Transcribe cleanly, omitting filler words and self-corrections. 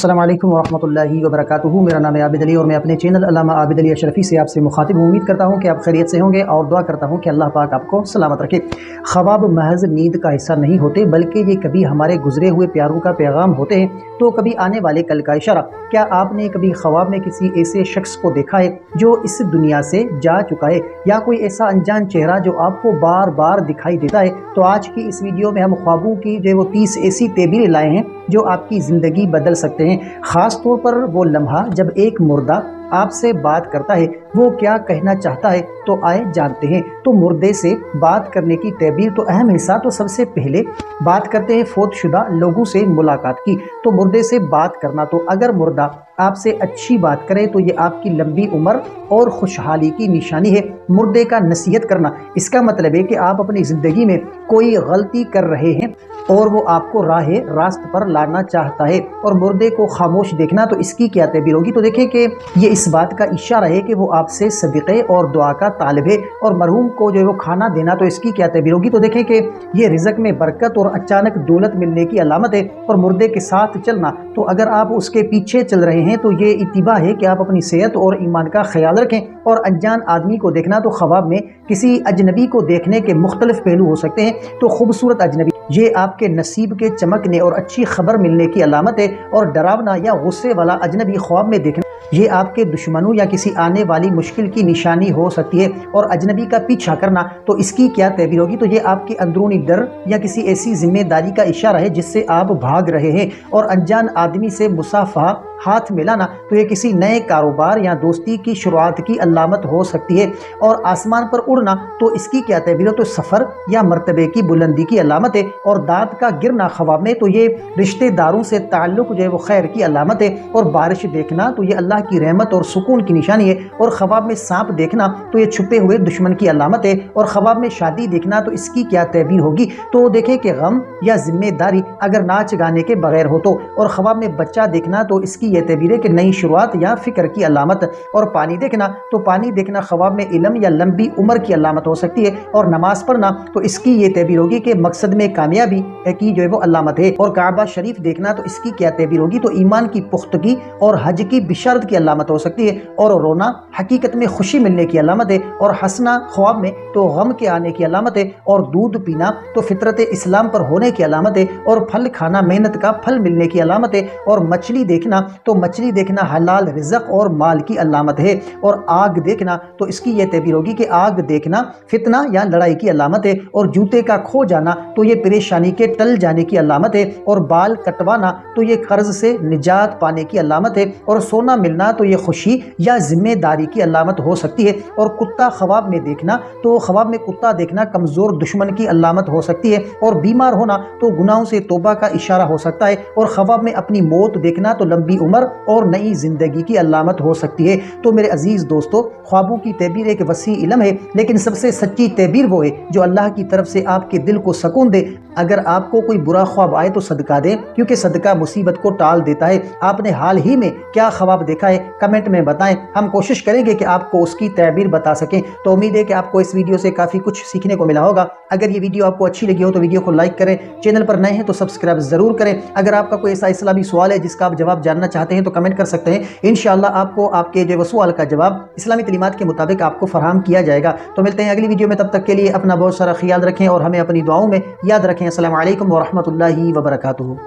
अस्सलामु अलैकुम वरहमतुल्लाहि वबरकातुहू। मेरा नाम है आबिद अली और मैं अपने चैनल अल्लामा आबिद अली अशरफ़ी से आपसे मुखातिब हूँ। उम्मीद करता हूँ कि आप खैरियत से होंगे और दुआ करता हूँ कि अल्लाह पाक आपको सलामत रखे। ख्वाब महज नींद का हिस्सा नहीं होते, बल्कि ये कभी हमारे गुजरे हुए प्यारों का पैगाम होते हैं, तो कभी आने वाले कल का इशारा। क्या आपने कभी ख्वाब में किसी ऐसे शख्स को देखा है जो इस दुनिया से जा चुका है, या कोई ऐसा अनजान चेहरा जो आपको बार बार दिखाई देता है? तो आज की इस वीडियो में हम ख्वाबों की जो वो 30 ऐसी तबीरें लाए हैं जो आपकी ज़िंदगी बदल सकते हैं। ख़ास तौर पर वो लम्हा जब एक मुर्दा आपसे बात करता है, वो क्या कहना चाहता है, तो आए जानते हैं। तो मुर्दे से बात करने की तबीर तो अहम हिस्सा। तो सबसे पहले बात करते हैं फौतशुदा लोगों से मुलाकात की। तो मुर्दे से बात करना, तो अगर मुर्दा आपसे अच्छी बात करे तो ये आपकी लंबी उम्र और खुशहाली की निशानी है। मुर्दे का नसीहत करना, इसका मतलब है कि आप अपनी ज़िंदगी में कोई गलती कर रहे हैं और वो आपको राहे रास्त पर लाना चाहता है, और मुर्दे को खामोश देखना, तो इसकी क्या तबीर होगी? तो देखें कि ये इस बात का इशारा है कि वो आपसे सदक़े और दुआ का तालिब है। और मरहूम को जो है वो खाना देना, तो इसकी क्या तबीर होगी? तो देखें कि ये रिज़्क़ में बरकत और अचानक दौलत मिलने की अलामत है। और मुर्दे के साथ चलना, तो अगर आप उसके पीछे चल रहे हैं तो ये इत्तिबा है कि आप अपनी सेहत और ईमान का ख्याल रखें। और अनजान आदमी को देखना, तो ख्वाब में किसी अजनबी को देखने के मुख्तलिफ पहलू हो सकते हैं। तो खूबसूरत अजनबी, ये आपके नसीब के चमकने और अच्छी खबर मिलने की अलामत है। और डरावना या गुस्से वाला अजनबी ख्वाब में देखना, ये आपके दुश्मनों या किसी आने वाली मुश्किल की निशानी हो सकती है। और अजनबी का पीछा करना, तो इसकी क्या तबीर होगी? तो ये आपके अंदरूनी डर या किसी ऐसी जिम्मेदारी का इशारा है जिससे आप भाग रहे हैं। और अनजान आदमी से मुसाफा, हाथ मिलाना, तो ये किसी नए कारोबार या दोस्ती की शुरुआत की अलामत हो सकती है। और आसमान पर उड़ना, तो इसकी क्या तबीर है? तो सफ़र या मर्तबे की बुलंदी की अलामत है। और दांत का गिरना ख्वाब में, तो ये रिश्तेदारों से ताल्लुक़ जो है वो खैर की अलामत है। और बारिश देखना, तो ये अल्लाह की रहमत और सुकून की निशानी है। और ख्वाब में सांप देखना, तो ये छुपे हुए दुश्मन की अलामत है। और ख्वाब में शादी देखना, तो इसकी क्या तबीर होगी? तो देखें कि गम या जिम्मेदारी अगर नाच गाने के बगैर हो तो। और ख्वाब में बच्चा देखना, तो इसकी यह तबीर है कि नई शुरुआत या फ़िक्र की अलामत। और पानी देखना, तो पानी देखना ख्वाब में इल्म या लंबी उम्र की अलामत हो सकती है। और नमाज पढ़ना, तो इसकी ये तबीर होगी कि मकसद में कामयाबी की जो है वो अलामत है। और काबा शरीफ देखना, तो इसकी क्या तबीर होगी? तो ईमान की पुख्तगी और हज की बिशारत की अलामत हो सकती है। और रोना हकीकत में खुशी मिलने की अलामत है। और हंसना ख्वाब में, तो गम के आने की अलामत है। और दूध पीना, तो फितरत इस्लाम पर होने की अलामत है। और फल खाना मेहनत का फल मिलने की अलामत है। और मछली देखना, तो मछली देखना हलाल रिज़्क़ और माल की अलामत है। और आग देखना, तो इसकी यह तबीर होगी कि आग देखना फितना या लड़ाई की अलामत है। और जूते का खो जाना, तो ये परेशानी के टल जाने की अलामत है। और बाल कटवाना, तो ये कर्ज से निजात पाने की अलामत है। और सोना मिलना, तो ये खुशी या जिम्मेदारी की अलामत हो सकती है। और कुत्ता ख्वाब में देखना, तो ख्वाब में कुत्ता देखना कमज़ोर दुश्मन की अलामत हो सकती है। और बीमार होना, तो गुनाहों से तौबा का इशारा हो सकता है। और ख्वाब में अपनी मौत देखना, तो लंबी उम्र और नई ज़िंदगी की अलामत हो सकती है। तो मेरे अजीज़ दोस्तों, ख्वाबों की तबीर एक वसी इल्म है, लेकिन सबसे सच्ची तबीर वो है जो अल्लाह की तरफ से आपके दिल को सुकून दे। अगर आपको कोई बुरा ख्वाब आए तो सदका दें, क्योंकि सदका मुसीबत को टाल देता है। आपने हाल ही में क्या ख्वाब देखा है, कमेंट में बताएं। हम कोशिश करेंगे कि आपको उसकी तबीर बता सकें। तो उम्मीद है कि आपको इस वीडियो से काफ़ी कुछ सीखने को मिला होगा। अगर ये वीडियो आपको अच्छी लगी हो तो वीडियो को लाइक करें, चैनल पर नए हैं तो सब्सक्राइब ज़रूर करें। अगर आपका कोई ऐसा इस्लामी सवाल है जिसका आप जवाब जानना चाहते हैं तो कमेंट कर सकते हैं। इंशाअल्लाह आपको आपके जो सवाल का जवाब इस्लामी तलीमात के मुताबिक आपको फराहम किया जाएगा। तो मिलते हैं अगली वीडियो में, तब तक के लिए अपना बहुत सारा ख्याल रखें और हमें अपनी दुआओं में याद रखें। अस्सलामु अलैकुम वरहमतुल्लाहि वबरकातुहू।